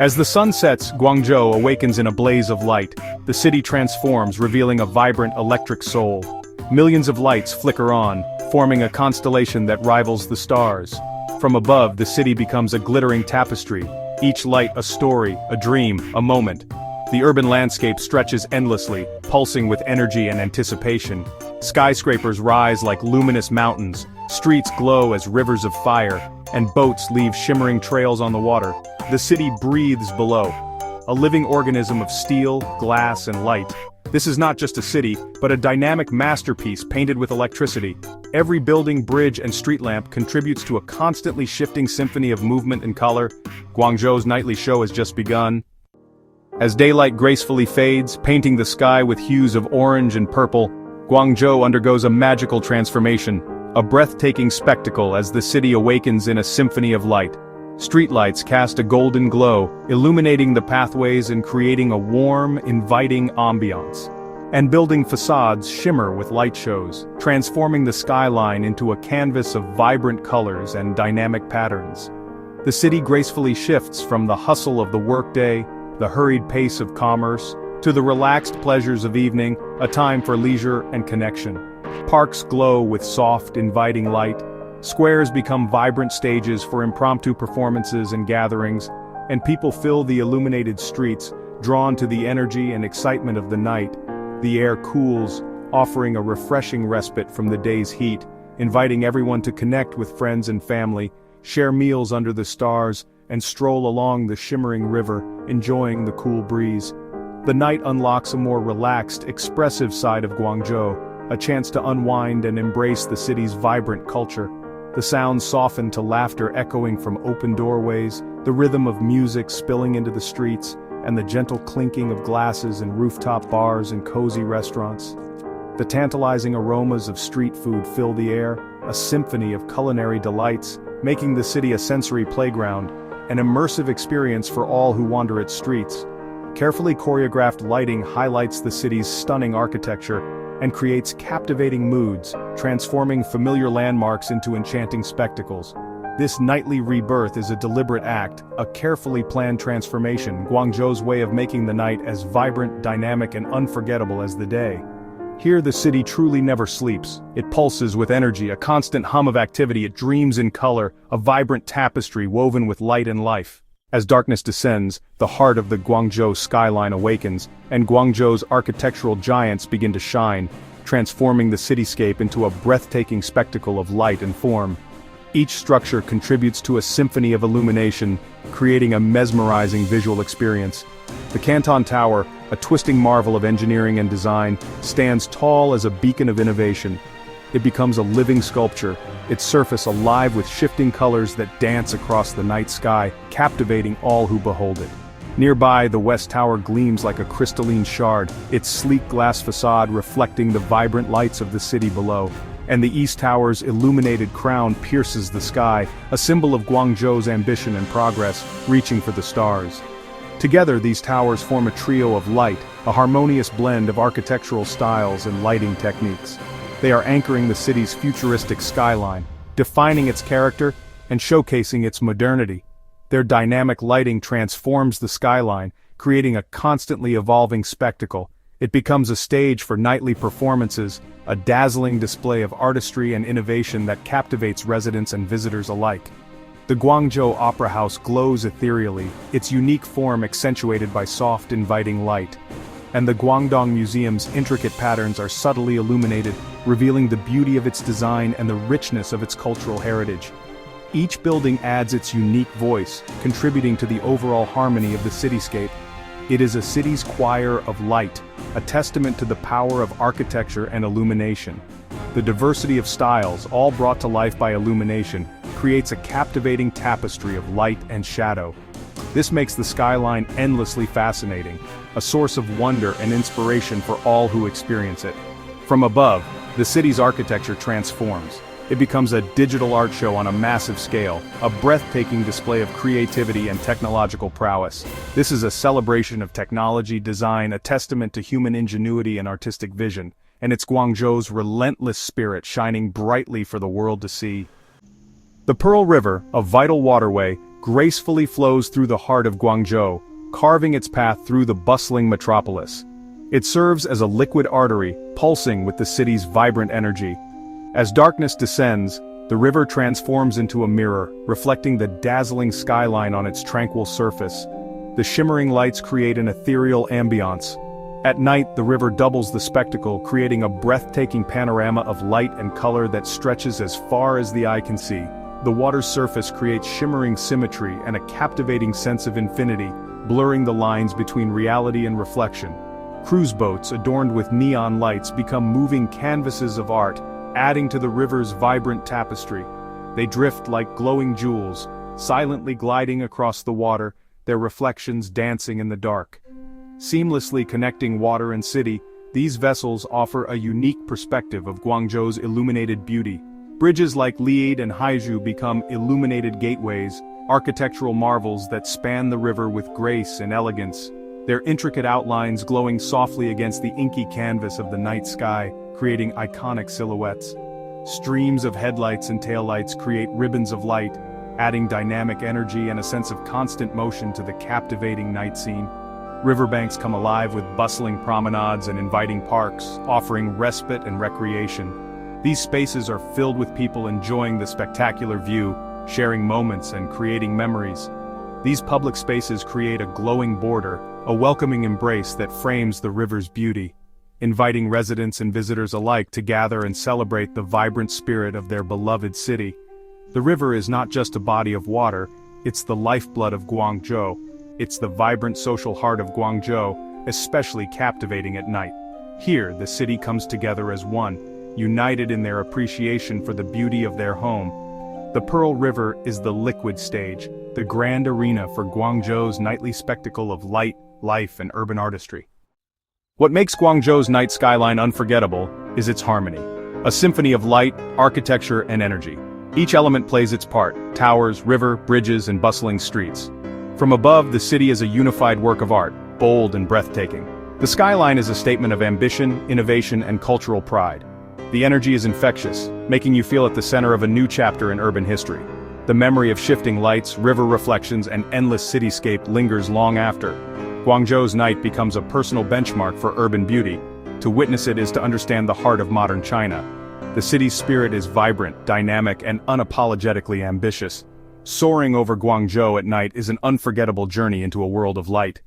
As the sun sets, Guangzhou awakens in a blaze of light. The city transforms, revealing a vibrant electric soul. Millions of lights flicker on, forming a constellation that rivals the stars. From above, the city becomes a glittering tapestry, each light a story, a dream, a moment. The urban landscape stretches endlessly, pulsing with energy and anticipation. Skyscrapers rise like luminous mountains, streets glow as rivers of fire, and boats leave shimmering trails on the water. The city breathes below, a living organism of steel, glass, and light. This is not just a city, but a dynamic masterpiece painted with electricity. Every building, bridge, and street lamp contributes to a constantly shifting symphony of movement and color. Guangzhou's nightly show has just begun. As daylight gracefully fades, painting the sky with hues of orange and purple, Guangzhou undergoes a magical transformation, a breathtaking spectacle as the city awakens in a symphony of light. Streetlights cast a golden glow, illuminating the pathways and creating a warm, inviting ambiance. And building facades shimmer with light shows, transforming the skyline into a canvas of vibrant colors and dynamic patterns. The city gracefully shifts from the hustle of the workday, the hurried pace of commerce, to the relaxed pleasures of evening, a time for leisure and connection. Parks glow with soft, inviting light. Squares become vibrant stages for impromptu performances and gatherings, and people fill the illuminated streets, drawn to the energy and excitement of the night. The air cools, offering a refreshing respite from the day's heat, inviting everyone to connect with friends and family, share meals under the stars, and stroll along the shimmering river, enjoying the cool breeze. The night unlocks a more relaxed, expressive side of Guangzhou, a chance to unwind and embrace the city's vibrant culture. The sounds soften to laughter echoing from open doorways, the rhythm of music spilling into the streets, and the gentle clinking of glasses in rooftop bars and cozy restaurants. The tantalizing aromas of street food fill the air, a symphony of culinary delights, making the city a sensory playground, an immersive experience for all who wander its streets. Carefully choreographed lighting highlights the city's stunning architecture and creates captivating moods, transforming familiar landmarks into enchanting spectacles. This nightly rebirth is a deliberate act, a carefully planned transformation, Guangzhou's way of making the night as vibrant, dynamic, and unforgettable as the day. Here the city truly never sleeps. It pulses with energy, a constant hum of activity. It dreams in color, a vibrant tapestry woven with light and life. As darkness descends, the heart of the Guangzhou skyline awakens, and Guangzhou's architectural giants begin to shine, transforming the cityscape into a breathtaking spectacle of light and form. Each structure contributes to a symphony of illumination, creating a mesmerizing visual experience. The Canton Tower, a twisting marvel of engineering and design, stands tall as a beacon of innovation. It becomes a living sculpture, its surface alive with shifting colors that dance across the night sky, captivating all who behold it. Nearby, the West Tower gleams like a crystalline shard, its sleek glass facade reflecting the vibrant lights of the city below. And the East Tower's illuminated crown pierces the sky, a symbol of Guangzhou's ambition and progress, reaching for the stars. Together, these towers form a trio of light, a harmonious blend of architectural styles and lighting techniques. They are anchoring the city's futuristic skyline, defining its character and showcasing its modernity. Their dynamic lighting transforms the skyline, creating a constantly evolving spectacle. It becomes a stage for nightly performances, a dazzling display of artistry and innovation that captivates residents and visitors alike. The Guangzhou Opera House glows ethereally, its unique form accentuated by soft, inviting light. And the Guangdong Museum's intricate patterns are subtly illuminated, revealing the beauty of its design and the richness of its cultural heritage. Each building adds its unique voice, contributing to the overall harmony of the cityscape. It is a city's choir of light, a testament to the power of architecture and illumination. The diversity of styles, all brought to life by illumination, creates a captivating tapestry of light and shadow. This makes the skyline endlessly fascinating, a source of wonder and inspiration for all who experience it. From above, the city's architecture transforms. It becomes a digital art show on a massive scale, a breathtaking display of creativity and technological prowess. This is a celebration of technology, design, a testament to human ingenuity and artistic vision, and it's Guangzhou's relentless spirit shining brightly for the world to see. The Pearl River, a vital waterway, gracefully flows through the heart of Guangzhou, carving its path through the bustling metropolis. It serves as a liquid artery, pulsing with the city's vibrant energy. As darkness descends, the river transforms into a mirror, reflecting the dazzling skyline on its tranquil surface. The shimmering lights create an ethereal ambiance. At night, the river doubles the spectacle, creating a breathtaking panorama of light and color that stretches as far as the eye can see. The water's surface creates shimmering symmetry and a captivating sense of infinity, blurring the lines between reality and reflection. Cruise boats adorned with neon lights become moving canvases of art, adding to the river's vibrant tapestry. They drift like glowing jewels, silently gliding across the water, their reflections dancing in the dark. Seamlessly connecting water and city, these vessels offer a unique perspective of Guangzhou's illuminated beauty. Bridges like Lied and Haizhu become illuminated gateways, architectural marvels that span the river with grace and elegance, their intricate outlines glowing softly against the inky canvas of the night sky, creating iconic silhouettes. Streams of headlights and taillights create ribbons of light, adding dynamic energy and a sense of constant motion to the captivating night scene. Riverbanks come alive with bustling promenades and inviting parks, offering respite and recreation. These spaces are filled with people enjoying the spectacular view, sharing moments and creating memories. These public spaces create a glowing border, a welcoming embrace that frames the river's beauty, inviting residents and visitors alike to gather and celebrate the vibrant spirit of their beloved city. The river is not just a body of water, it's the lifeblood of Guangzhou. It's the vibrant social heart of Guangzhou, especially captivating at night. Here, the city comes together as one, united in their appreciation for the beauty of their home. The Pearl River is the liquid stage, the grand arena for Guangzhou's nightly spectacle of light, life, and urban artistry. What makes Guangzhou's night skyline unforgettable is its harmony. A symphony of light, architecture, and energy. Each element plays its part: towers, river, bridges, and bustling streets. From above, the city is a unified work of art, bold and breathtaking. The skyline is a statement of ambition, innovation, and cultural pride. The energy is infectious, making you feel at the center of a new chapter in urban history. The memory of shifting lights, river reflections, and endless cityscape lingers long after. Guangzhou's night becomes a personal benchmark for urban beauty. To witness it is to understand the heart of modern China. The city's spirit is vibrant, dynamic, and unapologetically ambitious. Soaring over Guangzhou at night is an unforgettable journey into a world of light.